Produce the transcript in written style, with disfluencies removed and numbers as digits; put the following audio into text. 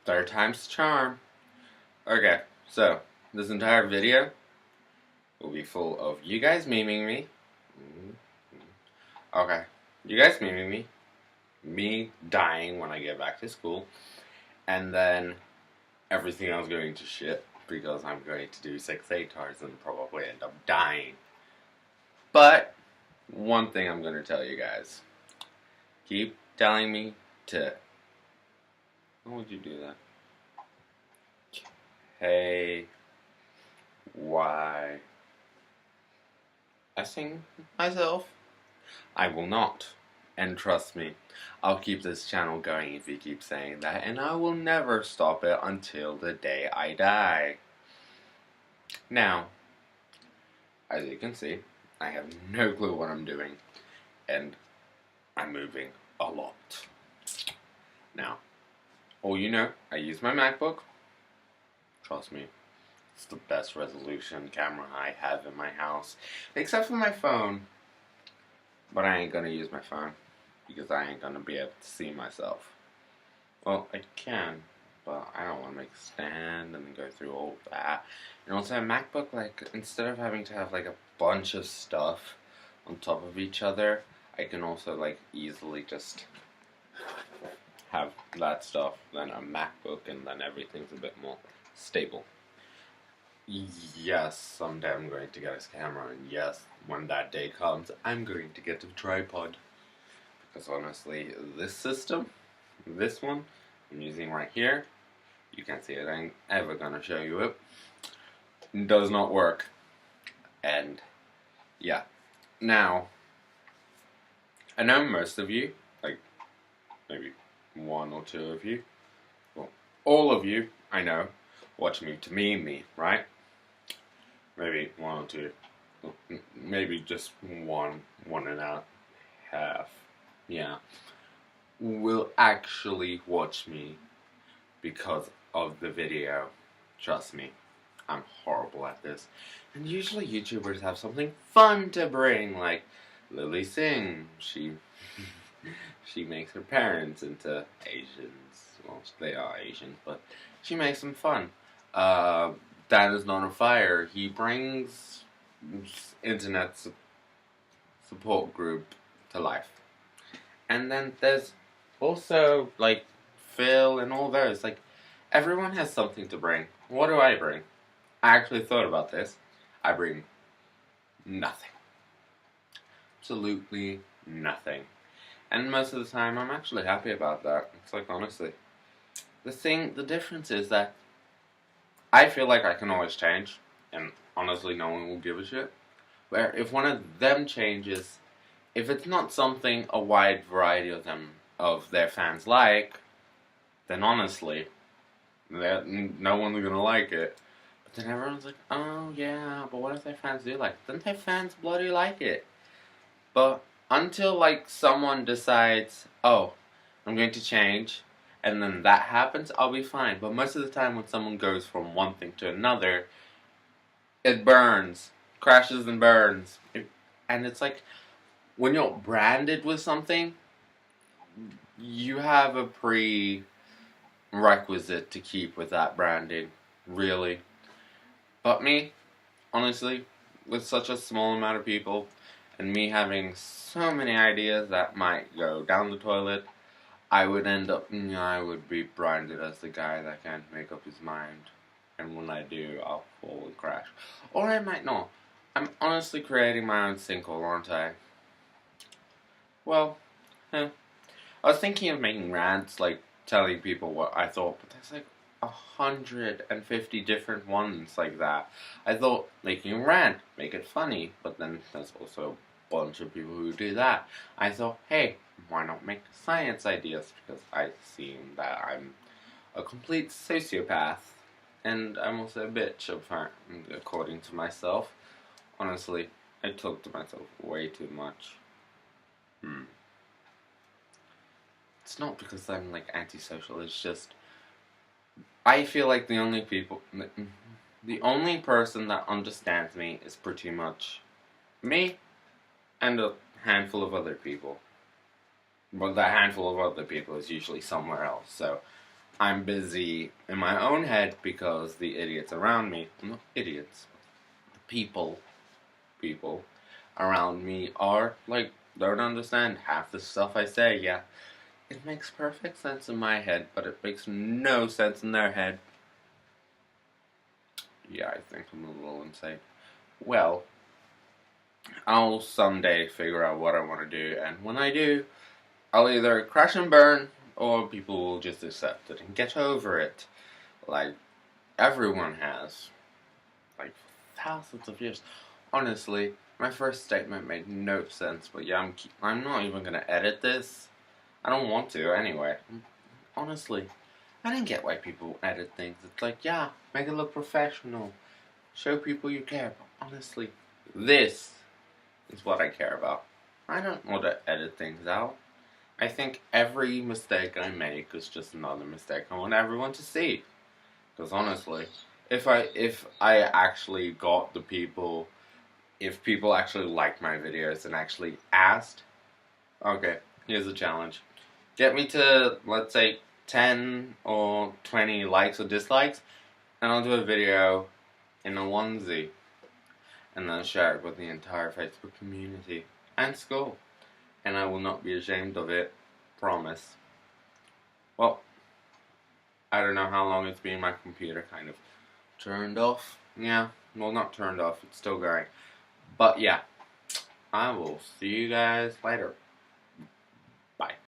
Third time's the charm. Okay, so this entire video will be full of you guys memeing me. Okay, you guys memeing me dying when I get back to school, and then everything else going to shit because I'm going to do 6 ATARs and probably end up dying. But one thing I'm going to tell you guys: keep telling me to. How would you do that? Hey, why? I sing myself. I will not. And trust me, I'll keep this channel going if you keep saying that, and I will never stop it until the day I die. Now, as you can see, I have no clue what I'm doing, and I'm moving a lot. Now, all you know, I use my MacBook. Trust me, it's the best resolution camera I have in my house, except for my phone. But I ain't gonna use my phone because I ain't gonna be able to see myself. Well, I can, but I don't want to make a stand and then go through all of that. And also, a MacBook, like, instead of having to have like a bunch of stuff on top of each other, I can also like easily just have that stuff, then a MacBook, and then everything's a bit more stable. Yes, someday I'm going to get a camera, and yes, when that day comes, I'm going to get a tripod. Because honestly, this system, this one, I'm using right here, you can't see it, I ain't ever gonna show you it, does not work. And, yeah. Now, I know most of you, like, maybe one or two of you, well, all of you, I know, watch me to meme me, right? Maybe one or two, maybe just one and a half, yeah, will actually watch me because of the video. Trust me, I'm horrible at this. And usually YouTubers have something fun to bring, like Lily Singh. She makes her parents into Asians. Well, they are Asians, but she makes them fun. That is not a fire. He brings internet support group to life. And then there's also like Phil and all those. Like, everyone has something to bring. What do I bring? I actually thought about this. I bring nothing. Absolutely nothing. And most of the time I'm actually happy about that. It's like, honestly, the difference is that I feel like I can always change, and honestly no one will give a shit. Where if one of them changes, if it's not something a wide variety of their fans like, then honestly, no one's gonna like it. But then everyone's like, oh yeah, but what if their fans do like it? Then their fans bloody like it. But until like someone decides, oh, I'm going to change, and then that happens, I'll be fine. But most of the time when someone goes from one thing to another, it burns. Crashes and burns. And it's like, when you're branded with something, you have a prerequisite to keep with that branding. Really. But me, honestly, with such a small amount of people, and me having so many ideas that might go down the toilet, I would be branded as the guy that can't make up his mind. And when I do, I'll fall and crash. Or I might not. I'm honestly creating my own sinkhole, aren't I? Well, I was thinking of making rants, like telling people what I thought, but there's like 150 different ones like that. I thought making a rant, make it funny, but then there's also a bunch of people who do that. I thought, hey, why not make science ideas? Because I seem that I'm a complete sociopath, and I'm also a bitch, according to myself. Honestly, I talk to myself way too much. It's not because I'm like antisocial, it's just I feel like the only person that understands me is pretty much me and a handful of other people. But that handful of other people is usually somewhere else, so I'm busy in my own head because the idiots around me, not idiots, people around me are like, don't understand half the stuff I say. Yeah, it makes perfect sense in my head, but it makes no sense in their head. Yeah, I think I'm a little insane. Well, I'll someday figure out what I want to do, and when I do, I'll either crash and burn, or people will just accept it and get over it, like everyone has, like for thousands of years. Honestly, my first statement made no sense, but yeah, I'm not even gonna edit this. I don't want to anyway. Honestly, I didn't get why people edit things. It's like, yeah, make it look professional, show people you care. But honestly, this is what I care about. I don't want to edit things out. I think every mistake I make is just another mistake I want everyone to see. Because honestly, if I actually got the people, if people actually liked my videos and actually asked, okay, here's a challenge. Get me to, let's say, 10 or 20 likes or dislikes, and I'll do a video in a onesie, and then share it with the entire Facebook community and school. And I will not be ashamed of it. Promise. Well, I don't know how long it's been. My computer kind of turned off. Yeah, well, not turned off. It's still going. But yeah, I will see you guys later. Bye.